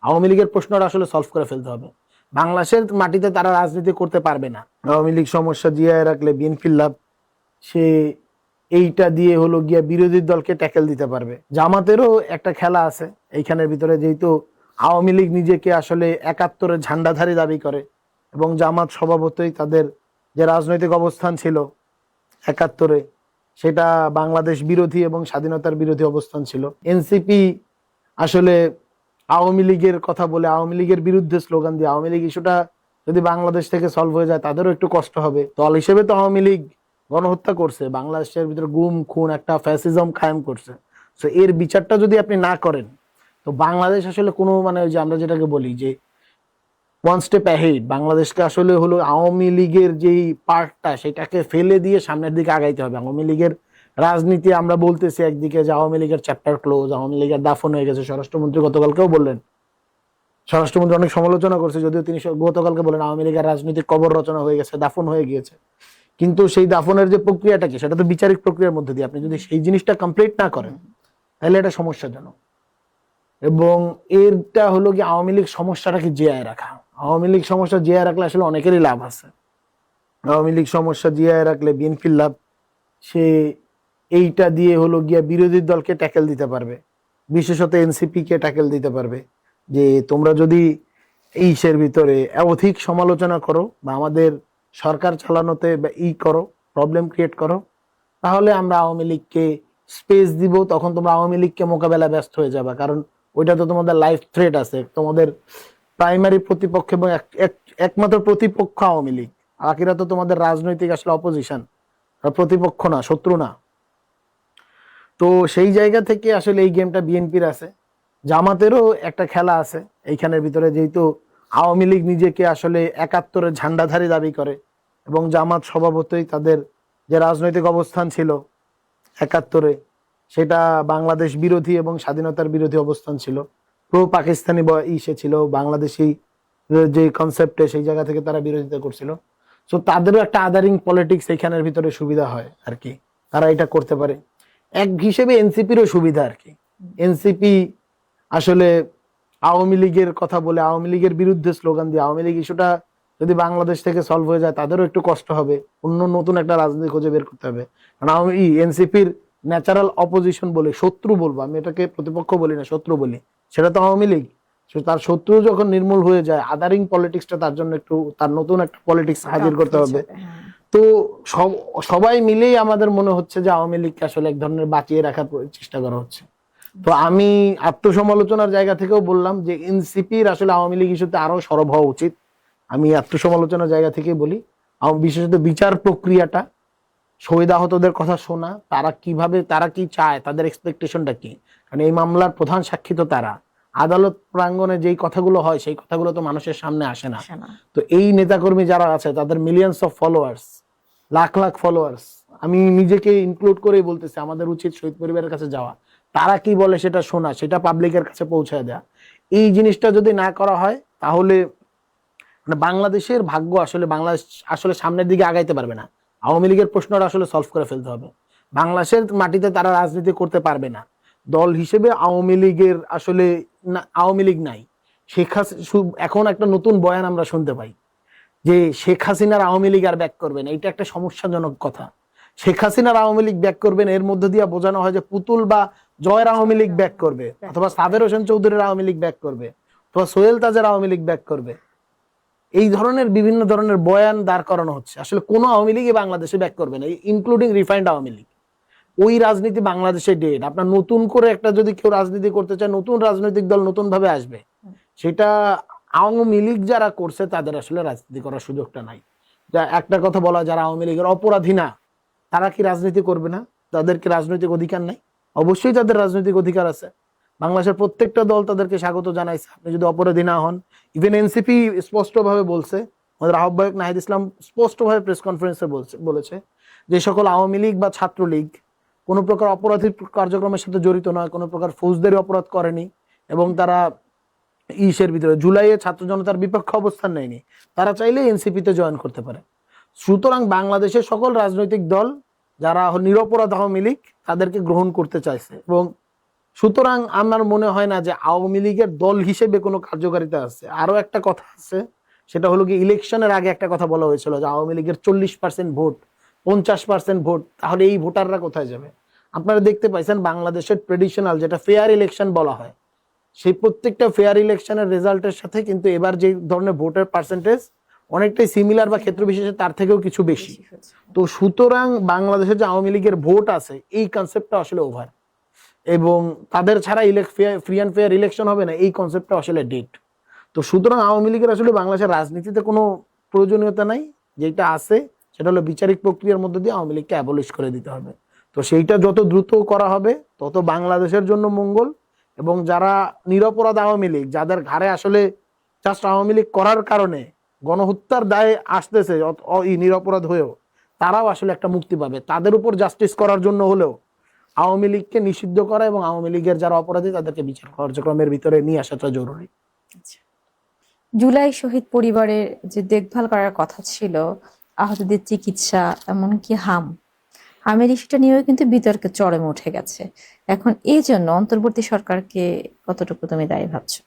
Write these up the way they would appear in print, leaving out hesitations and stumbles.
আওয়ামী লীগের প্রশ্নটা আসলে সলভ করে ফেলতে হবে। বাংলাদেশের মাটিতে তারা রাজনীতি করতে পারবে না। আওয়ামী লীগ সমস্যা জিয়ায় রাখলে বিএনপির লাভ। সে এইটা দিয়ে হলো গিয়া বিরোধী দলকে ট্যাকেল দিতে পারবে। জামাতেরও একটা খেলা আছে এইখানের ভিতরে, যেহেতু আওয়ামী লীগ নিজেকে আসলে ৭১-এর ঝান্ডাধারী দাবি করে এবং জামাত স্বভাবতই তাদের যে রাজনৈতিক অবস্থান ছিল ৭১-এ সেটা বাংলাদেশ বিরোধী এবং স্বাধীনতার বিরোধী অবস্থান ছিল। এনসিপি আসলে আওয়ামী লীগের কথা বলে আওয়ামী লীগের বিরুদ্ধে স্লোগান দিয়ে আওয়ামী লীগ ইস্যুটা যদি বাংলাদেশ থেকে সলভ হয়ে যায় তাদেরও একটু কষ্ট হবে। দল হিসেবে তো আওয়ামী লীগ গণহত্যা করছে, বাংলাদেশের ভিতরে গুম খুন একটা ফ্যাসিজম কায়েম করছে। তো এর বিচারটা যদি আপনি না করেন তো বাংলাদেশ আসলে কোনো মানে ওই যে আমরা যেটাকে বলি যে ওয়ান স্টেপ অ্যাহেড, বাংলাদেশকে আসলে হলো আওয়ামী লীগের যেই পার্টটা সেটাকে ফেলে দিয়ে সামনের দিকে আগাইতে হবে। আওয়ামী লীগের রাজনীতি আমরা বলতেছি একদিকে যে আওয়ামী লীগের চ্যাপ্টার ক্লোজ, আওয়ামী লীগের দাফন হয়ে গেছে। স্বরাষ্ট্রমন্ত্রী গতকালকেও বললেন, স্বরাষ্ট্রমন্ত্রী অনেক সমালোচনা করছে, যদিও তিনি গতকালকে বলেন আওয়ামী লীগের রাজনৈতিক কবর রচনা হয়ে গেছে, দাফন হয়ে গিয়েছে। কিন্তু সেই দাফনের যে প্রক্রিয়াটা কি সেটা তো বিচারিক প্রক্রিয়ার মধ্যে দিয়ে, আপনি যদি সেই জিনিসটা কমপ্লিট না করেন তাহলে এটা সমস্যাজনক। এবং এরটা হলো কি আওয়ামী লীগ সমস্যাটাকে জিয়ায় রাখা। আওয়ামী লীগ সমস্যা জিয়ায় রাখলে আসলে অনেকেরই লাভ আছে। আওয়ামী লীগ সমস্যা জিয়ায় রাখলে বিএনপির লাভ। সে এইটা দিয়ে হলো গিয়া বিরোধী দলকে ট্যাকেল দিতে পারবে, বিশেষত এনসিপি কে ট্যাকেল দিতে পারবে। যে তোমরা যদি এইসের ভিতরে অধিক সমালোচনা করো বা আমাদের সরকার চালানোতে করো, প্রবলেম ক্রিয়েট করো, তাহলে আমরা আওয়ামী লীগকে স্পেস দিব, তখন তোমরা আওয়ামী লীগকে মোকাবেলা ব্যস্ত হয়ে যাবে। কারণ ওইটা তো তোমাদের লাইফ থ্রেট আছে, তোমাদের প্রাইমারি প্রতিপক্ষ এবং একমাত্র প্রতিপক্ষ আওয়ামী লীগ। বাকিরা তো তোমাদের রাজনৈতিক আসলে অপোজিশন, প্রতিপক্ষ না, শত্রু না। তো সেই জায়গা থেকে আসলে এই গেমটা বিএনপির আছে। জামাতেরও একটা খেলা আছে এইখানের ভিতরে, যেহেতু আওয়ামী লীগ নিজেকে আসলে ৭১-এর ঝান্ডাধারী দাবি করে এবং জামাত স্বভাবতই তাদের যে রাজনৈতিক অবস্থান ছিল ৭১-এ সেটা বাংলাদেশ বিরোধী এবং স্বাধীনতার বিরোধী অবস্থান ছিল। প্রো পাকিস্তানি ইসে ছিল, বাংলাদেশি যে কনসেপ্টে সেই জায়গা থেকে তারা বিরোধিতা করছিল। সো তাদেরও একটা আদারিং পলিটিক্স এইখানের ভিতরে সুবিধা হয় আর কি, তারা এটা করতে পারে। এক হিসেবে এনসিপিরও সুবিধা আর কি। এনসিপি আসলে আওয়ামী লীগের কথা বলে আওয়ামী লীগের বিরুদ্ধে স্লোগান দিয়ে আওয়ামী লীগ ইস্যুটা যদি বাংলাদেশ থেকে সলভ হয়ে যায় তাদেরও একটু কষ্ট হবে, অন্য নতুন একটা রাজনীতি খুঁজে বের করতে হবে। কারণ এনসিপির ন্যাচারাল অপোজিশন বলে, শত্রু বলবো আমি এটাকে, প্রতিপক্ষ বলি না, শত্রু বলি, সেটা তো আওয়ামী লীগ। তার শত্রু যখন নির্মূল হয়ে যায় আদারিং পলিটিক্সটা তার জন্য একটু, তার নতুন একটা পলিটিক্স হাজির করতে হবে। তো সবাই মিলেই আমাদের মনে হচ্ছে যে আওয়ামী লীগকে আসলে এক ধরনের বাঁচিয়ে রাখার চেষ্টা করা হচ্ছে। তো আমি আত্মসমালোচনার জায়গা থেকেও বললাম যে এনসিপির আসলে আওয়ামী লীগ ইস্যুতে আরো সরব হওয়া উচিত। আমি আত্মসমালোচনার জায়গা থেকেই বলি, বিশেষত বিচার প্রক্রিয়াটা, শহীদ আহতদের কথা শোনা, তারা কিভাবে, তারা কি চায়, তাদের এক্সপেকটেশনটা কি। কারণ এই মামলার প্রধান সাক্ষী তো তারা। আদালত প্রাঙ্গণে যেই কথাগুলো হয় সেই কথাগুলো তো মানুষের সামনে আসে না। তো এই নেতাকর্মী যারা আছে তাদের millions of followers, lakh lakh followers, আমি নিজেকে ইনক্লুড করেই বলতেছি, আমাদের উচিত শহীদ পরিবারের কাছে যাওয়া, তারা কি বলে সেটা শোনা, সেটা পাবলিকের কাছে পৌঁছায় দেওয়া। এই জিনিসটা যদি না করা হয় তাহলে মানে বাংলাদেশের ভাগ্য আসলে, বাংলাদেশ আসলে সামনের দিকে আগাইতে পারবে না। আওয়ামী লীগের প্রশ্নটা আসলে সলভ করে ফেলতে হবে। বাংলাদেশের মাটিতে তারা রাজনীতি করতে পারবে না। দল হিসেবে আওয়ামী লীগের আসলে আওয়ামী লীগ নাই। শেখ হাসিনা এখন একটা নতুন বয়ান আমরা শুনতে পাই যে শেখ হাসিনার আওয়ামী লীগ আর ব্যাক করবেন, এইটা একটা সমস্যাজনক কথা। শেখ হাসিনার আওয়ামী লীগ ব্যাক করবেন এর মধ্যে দিয়ে বোঝানো হয় যে পুতুল বা জয়ের আওয়ামী লীগ ব্যাক করবে, অথবা সাবের হোসেন চৌধুরীর আওয়ামী লীগ ব্যাক করবে, অথবা সোহেল তাজের আওয়ামী লীগ ব্যাক করবে। এই ধরনের বিভিন্ন ধরনের বয়ান দাঁড় করানো হচ্ছে। আসলে কোন আওয়ামী লীগই বাংলাদেশে ব্যাক করবে না, ইনক্লুডিং রিফাইন্ড আওয়ামী লীগ। ওই রাজনীতি বাংলাদেশে ডেড। আপনার নতুন করে একটা যদি কেউ রাজনীতি করতে চায়, নতুন রাজনৈতিক দল নতুন ভাবে আসবে, সেটা আওয়ামী লীগ যারা করছে তাদের আসলে রাজনীতি করার সুযোগটা নাই। যা একটা কথা বলা, যারা আওয়ামী লীগের অপরাধী না তারা কি রাজনীতি করবে না? তাদেরকে রাজনৈতিক অধিকার নাই? অবশ্যই তাদের রাজনৈতিক অধিকার আছে। বাংলাদেশের প্রত্যেকটা দল তাদেরকে স্বাগত জানাইছে, আপনি যদি অপরাধী না হন। ইভেন এনসিপি স্পষ্টভাবে বলছে, আমাদের আহ্বায়ক নাহিদ ইসলাম স্পষ্টভাবে প্রেস কনফারেন্সে বলেছে যে সকল আওয়ামী লীগ বা ছাত্রলীগ কোনো প্রকার অপরাধী কার্যক্রমের সাথে জড়িত নয়, কোনো প্রকার ফৌজদারি অপরাধ করেনি, এবং তারা ইসের ভিতরে জুলাইয়ে ছাত্র জনতার বিপক্ষে অবস্থান নেয়নি। তারা চাইলে এনসিপিতে জয়েন করতে পারে। সুতরাং বাংলাদেশের সকল রাজনৈতিক দল যারা নিরপরাধ আওয়ামী লীগ তাদেরকে গ্রহণ করতে চাইছে, এবং সুতরাং আমার মনে হয় না যে আওয়ামী লীগের দল হিসেবে কোনো কার্যকারিতা আছে। আরো একটা কথা আছে, সেটা হলো কি ইলেকশনের আগে একটা কথা বলা হয়েছিল যে আওয়ামী লীগের 40% ভোট, 50% ভোট, তাহলে এই ভোটাররা কোথায় যাবে? আপনারা দেখতে পাইছেন বাংলাদেশের ট্রেডিশনাল যেটা ফেয়ার ইলেকশন বলা হয়, সেই প্রত্যেকটা ফেয়ার ইলেকশনের রেজাল্টের সাথে কিন্তু এবার যে ধরনের ভোটের পার্সেন্টেজ অনেকটাই সিমিলার বা ক্ষেত্র বিশেষে তার থেকেও কিছু বেশি। তো সুতরাং বাংলাদেশে যে আওয়ামী লীগের ভোট আছে এই কনসেপ্টটা আসলে ওভার, এবং তাদের ছাড়া ফ্রি অ্যান্ড ফেয়ার ইলেকশন হবে না এই কনসেপ্টটা আসলে ডেট। তো সুতরাং আওয়ামী লীগের আসলে বাংলাদেশের রাজনীতিতে কোনো প্রয়োজনীয়তা নাই। যেটা আছে সেটা হলো বিচারিক প্রক্রিয়ার মধ্যে দিয়ে আওয়ামী লীগকে অ্যাবলিশ করে দিতে হবে। তো সেইটা যত দ্রুত করা হবে তত বাংলাদেশের জন্য মঙ্গল, এবং যারা নিরপরাধ আওয়ামী লীগ, যাদের ঘাড়ে আসলে জাস্ট আওয়ামী লীগ করার কারণে গণহত্যার দায়ে আসতেছে নিরপরাধ হয়েও, তারাও আসলে একটা মুক্তি পাবে। তাদের উপর জাস্টিস করার জন্য হলেও আওয়ামী লীগকে নিষিদ্ধ করা এবং আওয়ামী লীগের যারা অপরাধী তাদেরকে বিচার কার্যক্রমের ভিতরে নিয়ে আসাটা জরুরি। জুলাই শহীদ পরিবারের যে দেখভাল করার কথা ছিল, আহতদের চিকিৎসা, এমনকি হামের ইস্যুটা নিয়েও কিন্তু বিতর্কে চরমে উঠে গেছে। এখন এই জন্য অন্তর্বর্তী সরকারকে কতটুকু তুমি দায়ী ভাবছো?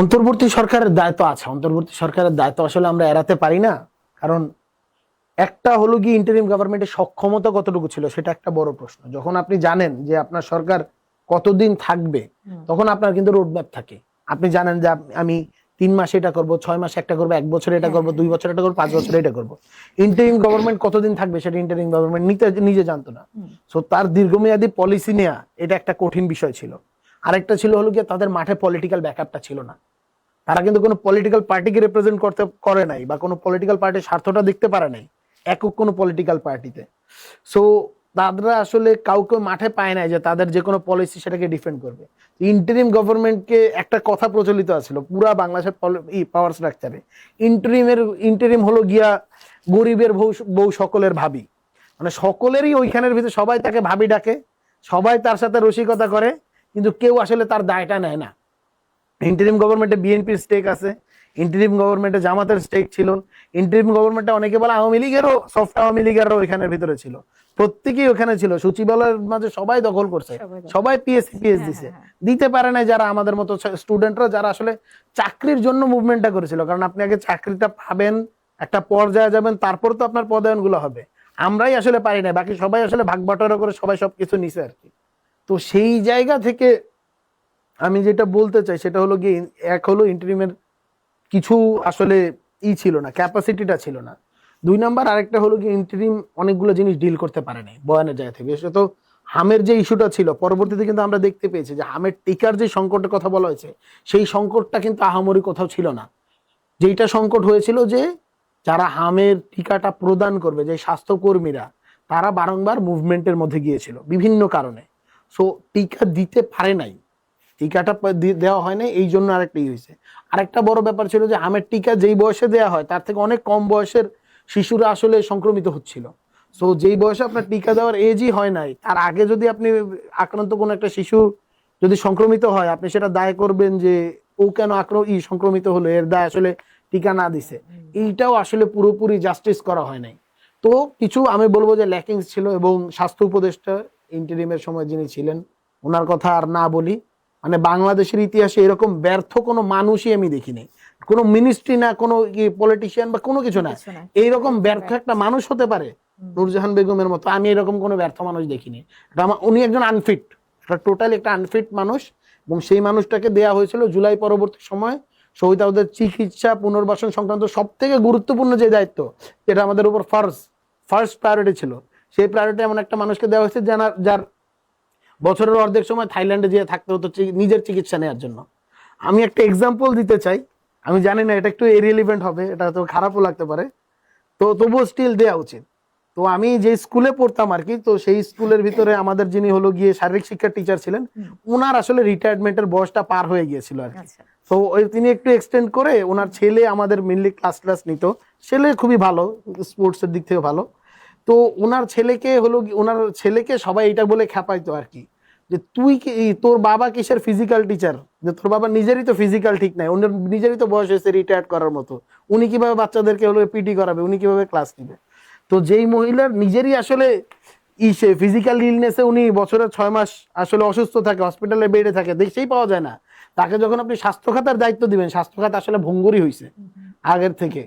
অন্তর্বর্তী সরকারের দায়িত্ব আছে, অন্তর্বর্তী সরকারের দায়িত্ব আসলে আমরা এড়াতে পারি না। কারণ একটা হলো কি ইন্টারিম গভর্নমেন্টের সক্ষমতা কতটুকু ছিল সেটা একটা বড় প্রশ্ন। যখন আপনি জানেন যে আপনার সরকার কতদিন থাকবে, তখন আপনার কিন্তু রোডম্যাপ থাকে। আপনি জানেন যে আমি 3 মাসে এটা করবো, 6 মাসে একটা করবো, 1 বছরে এটা করবো, 2 বছরে এটা করবো, 5 বছরে এটা করবো। ইন্টারিম গভর্নমেন্ট কতদিন থাকবে সেটা ইন্টারিম গভর্নমেন্ট নিজে জানতো না। সো তার দীর্ঘমেয়াদী পলিসি নেওয়া এটা একটা কঠিন বিষয় ছিল। আরেকটা ছিল হলো গিয়ে তাদের মাঠে পলিটিক্যাল ব্যাকআপটা ছিল না। তারা কিন্তু কোনো পলিটিক্যাল পার্টিকে রিপ্রেজেন্ট করে নাই, বা কোনো পলিটিক্যাল পার্টির স্বার্থটা দেখতে পারে নাই একক কোনো পলিটিক্যাল পার্টিতে। সো তারা আসলে কাউকে মাঠে পায় নাই যে তাদের যে কোনো পলিসি সেটাকে ডিফেন্ড করবে। ইন্টারিম গভর্নমেন্টকে একটা কথা প্রচলিত আছিল পুরা বাংলাদেশের পাওয়ার স্ট্রাকচারে, ইন্টারিম হলো গিয়া গরিবের বউ সকলের ভাবি, মানে সকলেরই ওইখানের ভিতরে সবাই তাকে ভাবি ডাকে, সবাই তার সাথে রসিকতা করে, কিন্তু কেউ আসলে তার দায়টা নেয় না। ইন্টারিম গভর্নমেন্টে বিএনপির স্টেক আছে, ইন্টারিম গভর্নমেন্টে জামাতের স্টেক ছিল, ইন্টারিম গভর্নমেন্টে অনেকে বলে আওয়ামী লীগেরও, সফট আওয়ামী লীগেরও ওইখানের ভিতরে ছিল, প্রত্যেকেই ওখানে ছিল। সচিবালয়ের মাঝে সবাই দখল করছে, সবাই পিএস দিছে, দিতে পারে না যারা আমাদের মতো স্টুডেন্টরা যারা আসলে চাকরির জন্য মুভমেন্টটা করেছিল। কারণ আপনি আগে চাকরিটা পাবেন, একটা পর্যায়ে যাবেন, তারপর তো আপনার পদায়ন গুলো হবে। আমরাই আসলে পারি না, বাকি সবাই আসলে ভাগ বাটোয়ারা করে সবাই সবকিছু নিছে আর কি। তো সেই জায়গা থেকে আমি যেটা বলতে চাই সেটা হলো গিয়ে, এক হলো ইন্টারিমের কিছু আসলে ছিল না, ক্যাপাসিটিটা ছিল না। 2 নাম্বার আরেকটা হলো গিয়ে ইন্টারিম অনেকগুলো জিনিস ডিল করতে পারে নাই বয়ানের জায়গা থেকে। বিশেষত হামের যে ইস্যুটা ছিল, পরবর্তীতে কিন্তু আমরা দেখতে পেয়েছি যে হামের টিকার যে সংকটের কথা বলা হয়েছে সেই সংকটটা কিন্তু আহামরি কোথাও ছিল না। যেটা সংকট হয়েছিল যে যারা হামের টিকাটা প্রদান করবে, যে স্বাস্থ্যকর্মীরা, তারা বারংবার মুভমেন্টের মধ্যে গিয়েছিল বিভিন্ন কারণে। সো টিকা দিতে পারে নাই, টিকাটা দেওয়া হয় না, এই জন্য আরেকটা হয়েছে। আরেকটা বড় ব্যাপার ছিল যে হামের টিকা যেই বয়সে দেওয়া হয় তার থেকে অনেক কম বয়সের শিশুরা আসলে সংক্রমিত হচ্ছিল। সো যেই বয়সে আপনার টিকা দেওয়ার এজই হয় নাই, তার আগে যদি আপনি আক্রান্ত কোনো একটা শিশু যদি সংক্রমিত হয়, আপনি সেটা দায় করবেন যে ও কেন সংক্রমিত হলো, এর দায় আসলে টিকা না দিছে। এইটাও আসলে পুরোপুরি জাস্টিস করা হয় নাই। তো কিছু আমি বলবো যে ল্যাকিংস ছিল, এবং স্বাস্থ্য উপদেষ্টা ইন্টারিমের সময় যিনি ছিলেন ওনার কথা আর না বলি, মানে বাংলাদেশের ইতিহাসে এরকম ব্যর্থ কোনো মানুষই আমি দেখিনি, কোনো মিনিস্ট্রি না, কোনো পলিটিশিয়ান বা কোনো কিছু না, এইরকম ব্যর্থ একটা মানুষ হতে পারে নূরজাহান বেগমের মতো, আমি এরকম কোনো ব্যর্থ মানুষ দেখিনি। উনি একজন আনফিট, টোটালি একটা আনফিট মানুষ, এবং সেই মানুষটাকে দেয়া হয়েছিল জুলাই পরবর্তী সময় শহীদদের চিকিৎসা পুনর্বাসন সংক্রান্ত সব থেকে গুরুত্বপূর্ণ যে দায়িত্ব, যেটা আমাদের উপর ফার্স্ট প্রায়োরিটি ছিল, সেই প্রায়োরিটি এমন একটা মানুষকে দেওয়া হয়েছে যার বছরের অর্ধেক সময় থাইল্যান্ডে যেয়ে থাকতে হতো নিজের চিকিৎসা নেওয়ার জন্য। আমি একটা এক্সাম্পল দিতে চাই, আমি জানি না এটা একটু ইরেলিভেন্ট হবে, এটা তো খারাপও লাগতে পারে, তো তবুও স্টিল দেওয়া উচিত। তো আমি যে স্কুলে পড়তাম আর কি, তো সেই স্কুলের ভিতরে আমাদের যিনি হলো গিয়ে শারীরিক শিক্ষার টিচার ছিলেন, ওনার আসলে রিটায়ারমেন্টের বয়সটা পার হয়ে গিয়েছিল আর কি। তো তিনি একটু এক্সটেন্ড করে ওনার ছেলে আমাদের মেনলি ক্লাস নিত, ছেলে খুবই ভালো, স্পোর্টসের দিক থেকে ভালো। তো ওনার ছেলেকে সবাই এটা বলে খেপাইতো আর কি, যে তুই কি, তোর বাবা কিসের ফিজিক্যাল টিচার, যে তোর বাবা নিজেরই তো ফিজিক্যাল ঠিক নাই, ওনার নিজেরই তো বয়স হয়েছে রিটায়ার করার মতো, উনি কিভাবে বাচ্চাদেরকে হলো পিটি করাবে, উনি কিভাবে ক্লাস নিবে। তো যেই মহিলার নিজেরই আসলে ইসে ফিজিক্যাল ইলনেসে উনি বছরে 6 মাস আসলে অসুস্থ থাকে, হসপিটালে বেডে থাকে, দেখতেই পাওয়া যায় না। তাকে যখন আপনি স্বাস্থ্য খাতার দায়িত্ব দিবেন, স্বাস্থ্য খাত আসলে ভঙ্গুরই হয়েছে আগের থেকে।